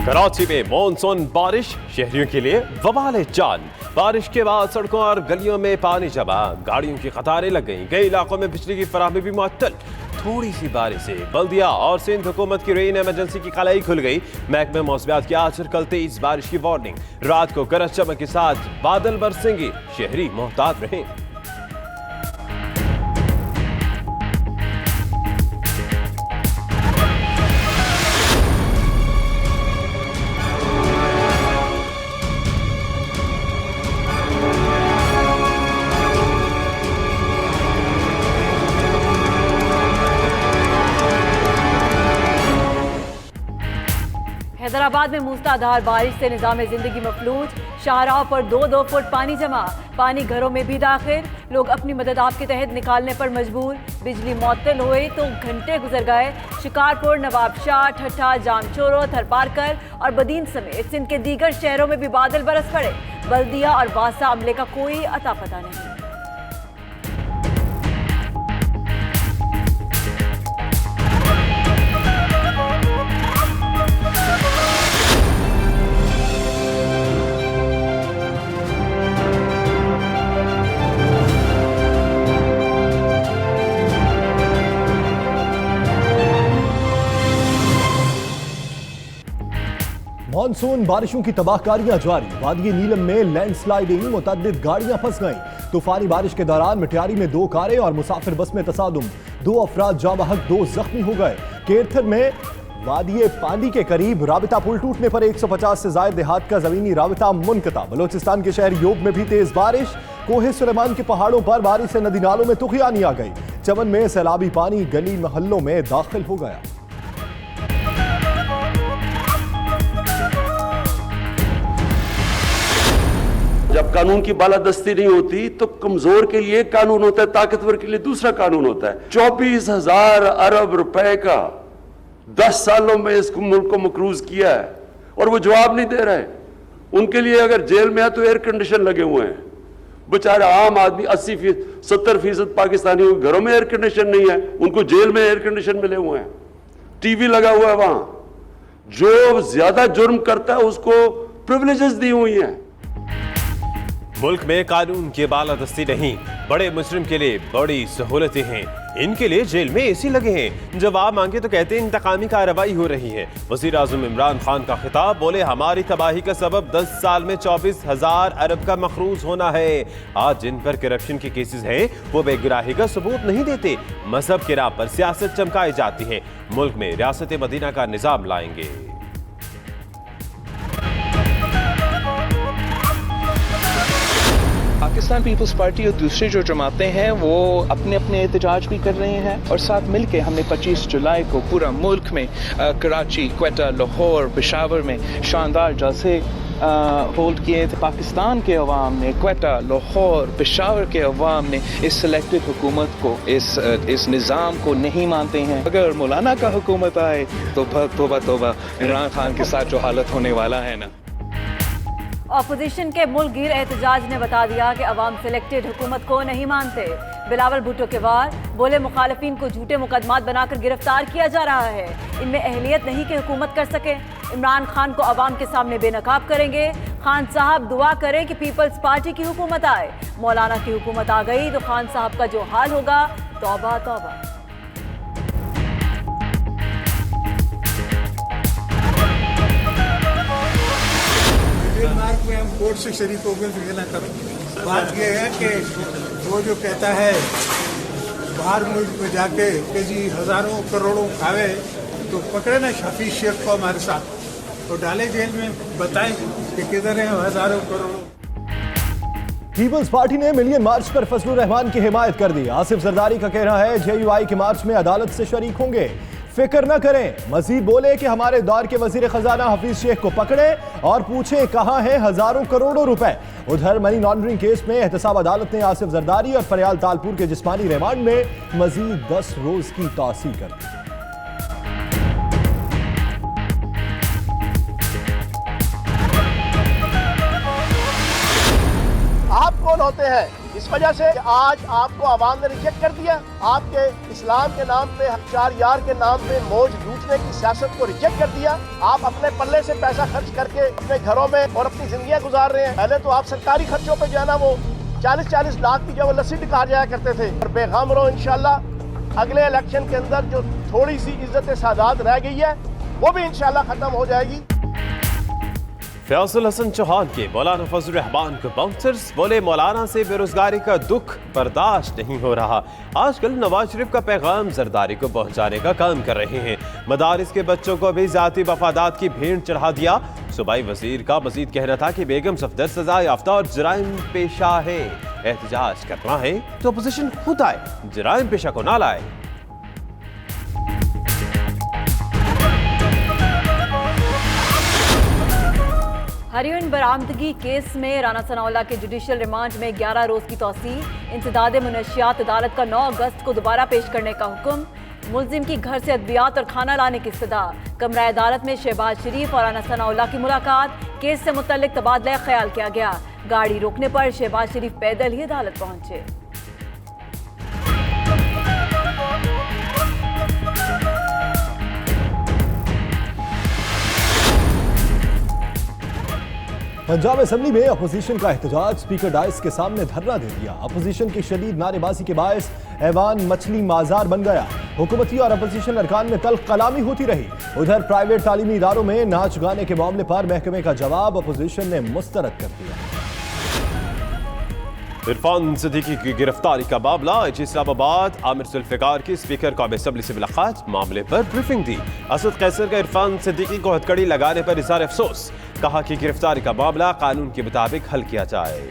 कराची में मॉनसून बारिश शहरियों के लिए वबाल जान। बारिश के बाद सड़कों और गलियों में पानी जमा, गाड़ियों की कतारें लग गईं। कई इलाकों में बिजली की फराहमी भी मुअत्तल। थोड़ी सी बारिश से बल्दिया और सिंध हुकूमत की रेन इमरजेंसी की कलाई खुल गई। महकमे मौसमियात की आज कल तेज बारिश की वार्निंग। रात को गरज चमक के साथ बादल बरसेंगे, शहरी मोहतात रहें। हैदराबाद में मूसलाधार बारिश से निजाम जिंदगी मफलूज। शाहराह पर 2-2 फुट पानी जमा, पानी घरों में भी दाखिल। लोग अपनी मदद आपके तहत निकालने पर मजबूर। बिजली मुअत्तल हुए तो घंटे गुजर गए। शिकारपुर, नवाबशाह, ठट्ठा, जामचोरो, थरपारकर और बदीन समेत सिंध के दीगर शहरों में भी बादल बरस पड़े। बल्दिया और वासा अमले का कोई अता पता नहीं। मानसून बारिशों की तबाहकारियां जारी। वादी नीलम में लैंडस्लाइडिंग, मुतअद्दिद गाड़ियां फंस गईं। तूफानी बारिश के दौरान मिठियारी में 2 कारें और मुसाफिर बस में तसादुम। 2 अफराद जाँ बहक, 2 जख्मी हो गए। केरथर में वादी पांडी के करीब राबिता पुल टूटने पर 150 से ज्यादा देहात का जमीनी राबिता मुनक़ता। बलोचिस्तान के शहर योग में भी तेज बारिश। कोहे सुलेमान के पहाड़ों पर बारिश से नदी नालों में तुग़यानी आ गई। चमन में सैलाबी पानी गली महल्लों में दाखिल हो गया। जब कानून की बालादस्ती नहीं होती तो कमजोर के लिए एक कानून होता है, ताकतवर के लिए दूसरा कानून होता है। 24,000 अरब रुपए का 10 सालों में इस मुल्क को मकरूज किया है और वो जवाब नहीं दे रहे। उनके लिए अगर जेल में है तो एयर कंडीशन लगे हुए हैं। बेचारा आम आदमी 70% पाकिस्तानियों के घरों में एयर कंडीशन नहीं है, उनको जेल में एयर कंडीशन मिले हुए हैं, टीवी लगा हुआ है। वहां जो ज्यादा जुर्म करता है उसको प्रिविलेजेस दी हुई हैं। मुल्क में कानून की बालादस्ती नहीं, बड़े मुजरिम के लिए बड़ी सहूलतें हैं। इनके लिए जेल में एसी लगे हैं। जवाब मांगे तो कहते हैं इंतकामी कार्रवाई हो रही है। वज़ीर आज़म इमरान खान का खिताब, बोले हमारी तबाही का सबब 10 साल में 24,000 अरब का मखरूज होना है। आज जिन पर करप्शन के केसेस हैं वो बेगुनाही का सबूत नहीं देते। मजहब के नाम पर सियासत चमकाई जाती है। मुल्क में रियासत मदीना का निजाम लाएंगे। पाकिस्तान पीपल्स पार्टी और दूसरे जो जमातें हैं वो अपने अपने एहतजाज भी कर रहे हैं और साथ मिलके हमने 25 जुलाई को पूरा मुल्क में कराची, क्वेटा, लाहौर, पेशावर में शानदार जलसे होल्ड किए थे। पाकिस्तान के अवाम ने, क्वेटा, लाहौर, पेशावर के अवाम ने इस सिलेक्टेड हुकूमत को, इस निज़ाम को नहीं मानते हैं। अगर मौलाना का हुकूमत आए तो तोबा तोबा, इमरान खान के साथ जो हालत होने वाला है ना। ऑपोजिशन के मुल्क गिर एहतजाज ने बता दिया कि अवाम सिलेक्टेड हुकूमत को नहीं मानते। बिलावल भुट्टो के वार, बोले मुखालिफिन को झूठे मुकदमात बनाकर गिरफ्तार किया जा रहा है। इनमें अहलियत नहीं कि हुकूमत कर सके। इमरान खान को अवाम के सामने बेनकाब करेंगे। खान साहब दुआ करें कि पीपल्स पार्टी की हुकूमत आए। मौलाना की हुकूमत आ गई तो खान साहब का जो हाल होगा, तौबा तौबा। मार्क में हम कोर्ट से शरीक हो गए तो ये ना करो। बात यह है कि वो जो कहता है बाहर मुल्क में जाके कि जी हजारों करोड़ों खावे तो पकड़े ना शफी शेख को हमारे साथ, तो डाले जेल में, बताएं कि किधर है हजारों करोड़ों। पीपल्स पार्टी ने मिलियन मार्च पर फजलुर रहमान की हिमायत कर दी। आसिफ जरदारी का कहना है JUI के मार्च में अदालत से शरीक होंगे, फिक्र न करें। मजीद बोले कि हमारे दौर के वजीर खजाना हफीज शेख को पकड़े और पूछे कहां हैं हजारों करोड़ों रुपए। उधर मनी लॉन्ड्रिंग केस में एहतसाब अदालत ने आसिफ जरदारी और फरियाल तालपुर के जिस्मानी रिमांड में मजीद 10 रोज की तौसीह कर दी। आप कौन होते हैं इस वजह से आज आपको आवाम ने रिजेक्ट कर दिया। आपके इस्लाम के नाम पे, चार यार के नाम पे मौज लूटने की सियासत को रिजेक्ट कर दिया। आप अपने पल्ले से पैसा खर्च करके अपने घरों में और अपनी जिंदगियां गुजार रहे हैं। पहले तो आप सरकारी खर्चों पे जो है ना वो 40-40 लाख की जो वो लस्सी निकाल जाया करते थे। और बेगम रहो, इंशाल्लाह अगले इलेक्शन के अंदर जो थोड़ी सी इज्जत सादात रह गई है वो भी इंशाल्लाह खत्म हो जाएगी। फैसल हसन चौहान के मौलाना फजल रहमान को बाउंसर्स बोले, मौलाना से बेरोजगारी का दुख बर्दाश्त नहीं हो रहा। आजकल नवाज शरीफ का पैगाम जरदारी को पहुंचाने का काम कर रहे हैं। मदारिस के बच्चों को भी जाती मफादात की भेंट चढ़ा दिया। सूबाई वजीर का मजीद कहना था कि बेगम सफदर सजा याफ्ता और जराइम पेशा है। एहतजाज करना है तो अपोजिशन खुद आए, जराइम पेशा को ना लाए। हेरोइन बरामदगी केस में राना सनाउल्लाह के जुडिशियल रिमांड में 11 रोज की तौसी। इंसदाद मुनशियात अदालत का 9 अगस्त को दोबारा पेश करने का हुक्म। मुलजिम की घर से अद्वियात और खाना लाने की इस्तदा। कमरा अदालत में शहबाज शरीफ और राना सनाउल्लाह की मुलाकात। केस से मुतल्लिक तबादला ख्याल किया गया। गाड़ी रोकने पर शहबाज शरीफ पैदल ही अदालत पहुंचे। पंजाब असेंबली में अपोजिशन का एहतजाज। स्पीकर डाइस के सामने धरना दे दिया। अपोजिशन की शदीद नारेबाजी के बायस ऐवान मछली बाजार बन गया। हुकूमती और अपोजिशन अरकान में तल्ख कलामी होती रही। उधर प्राइवेट तालीमी इदारों में नाच गाने के मामले पर महकमे का जवाब अपोजिशन ने मुस्तरद कर दिया। इरफान सिद्दीकी की गिरफ्तारी का मामला। इस्लामाबाद आमिर जुल्फिकार की स्पीकर कौमी असेंबली से मुलाकात, मामले पर ब्रीफिंग दी। असद कैसर का इरफान सिद्दीकी को हथकड़ी लगाने पर इज़हार अफसोस। कहा कि गिरफ्तारी का मामला कानून के मुताबिक हल किया जाए।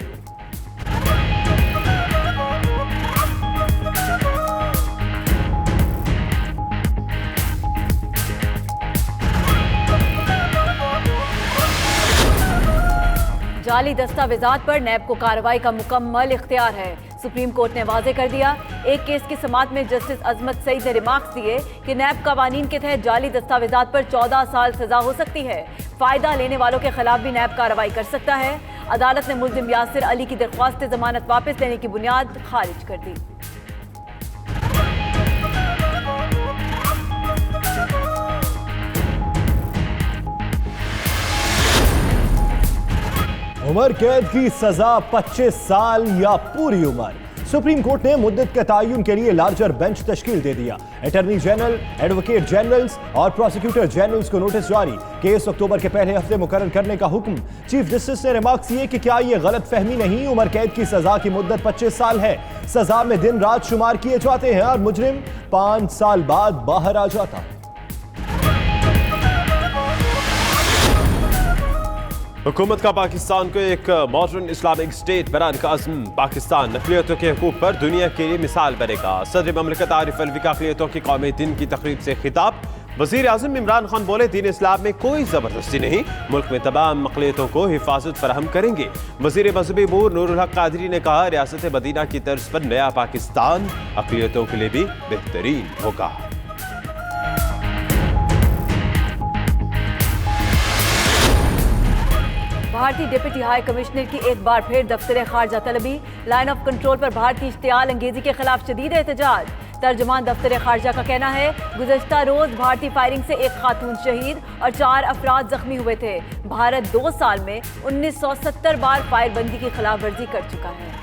जाली दस्तावेजात पर नैब को कार्रवाई का मुकम्मल इख्तियार है। सुप्रीम कोर्ट ने वाजे कर दिया। एक केस की समाअत में जस्टिस अजमत सईद ने रिमार्क्स दिए कि नैब कवानीन के तहत जाली दस्तावेजात पर 14 साल सजा हो सकती है। फायदा लेने वालों के खिलाफ भी नैब कार्रवाई कर सकता है। अदालत ने मुल्जिम यासिर अली की दरख्वास्त जमानत वापस लेने की बुनियाद खारिज कर दी। उम्र कैद की सजा 25 साल या पूरी उम्र। सुप्रीम कोर्ट ने मुद्दत के तयन के लिए लार्जर बेंच तश्कील दे दिया। अटॉर्नी जनरल, एडवोकेट जनरल्स और प्रोसिक्यूटर जनरल्स को नोटिस जारी। केस अक्टूबर के पहले हफ्ते मुकर्रर करने का हुक्म। चीफ जस्टिस ने रिमार्क्स किए कि क्या यह गलत फहमी नहीं, उम्र कैद की सजा की मुद्दत 25 साल है। सजा में दिन रात शुमार किए जाते हैं और मुजरिम 5 साल बाद बाहर आ जाता है। हुकूमत का पाकिस्तान को एक मॉडर्न इस्लामिक स्टेट बनाने का अज़्म। पाकिस्तान अक़लियतों के हकूक़ पर दुनिया के लिए मिसाल बनेगा। सदर ममलिकत आरिफ अलवी का अक़लियतों की कौमी दिन की तकरीब से खिताब। वज़ीर आज़म इमरान खान बोले, दीन इस्लाम में कोई ज़बरदस्ती नहीं, मुल्क में तमाम अक़लियतों को हिफाजत फराहम करेंगे। वज़ीर मज़हबी अमूर नूरुल हक क़ादरी ने कहा, रियासत मदीना की तर्ज पर नया पाकिस्तान अक़लियतों के लिए भी बेहतरीन होगा। भारतीय डिप्टी हाई कमिश्नर की एक बार फिर दफ्तर खारजा तलबी। लाइन ऑफ कंट्रोल पर भारतीय इश्तियाल अंगेजी के खिलाफ शदीद एहतजाज। तर्जुमान दफ्तर खारजा का कहना है, गुज़श्ता रोज भारतीय फायरिंग से एक खातून शहीद और 4 अफराद जख्मी हुए थे। भारत 2 साल में 1970 बार फायरबंदी की खिलाफ वर्जी कर चुका है।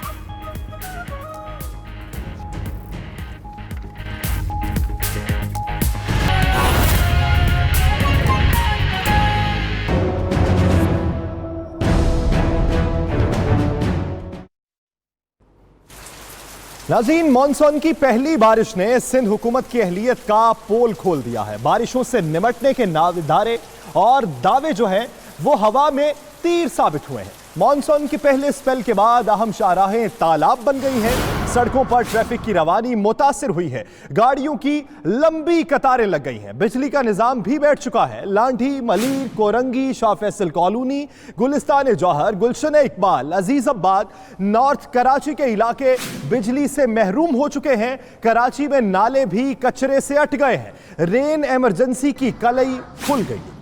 नाज़रीन, मॉनसून की पहली बारिश ने सिंध हुकूमत की अहलियत का पोल खोल दिया है। बारिशों से निमटने के नारे और दावे जो हैं वो हवा में तीर साबित हुए हैं। मॉनसून के पहले स्पेल के बाद अहम शाहराहें तालाब बन गई हैं। सड़कों पर ट्रैफिक की रवानी मुतासिर हुई है। गाड़ियों की लंबी कतारें लग गई हैं। बिजली का निजाम भी बैठ चुका है। लांढी, मलीर, कोरंगी, शाह फैसल कॉलोनी, गुलिस्तान जौहर, गुलशन इकबाल, अजीजाबाद, नॉर्थ कराची के इलाके बिजली से महरूम हो चुके हैं। कराची में नाले भी कचरे से अट गए हैं। रेन इमरजेंसी की कलई खुल गई।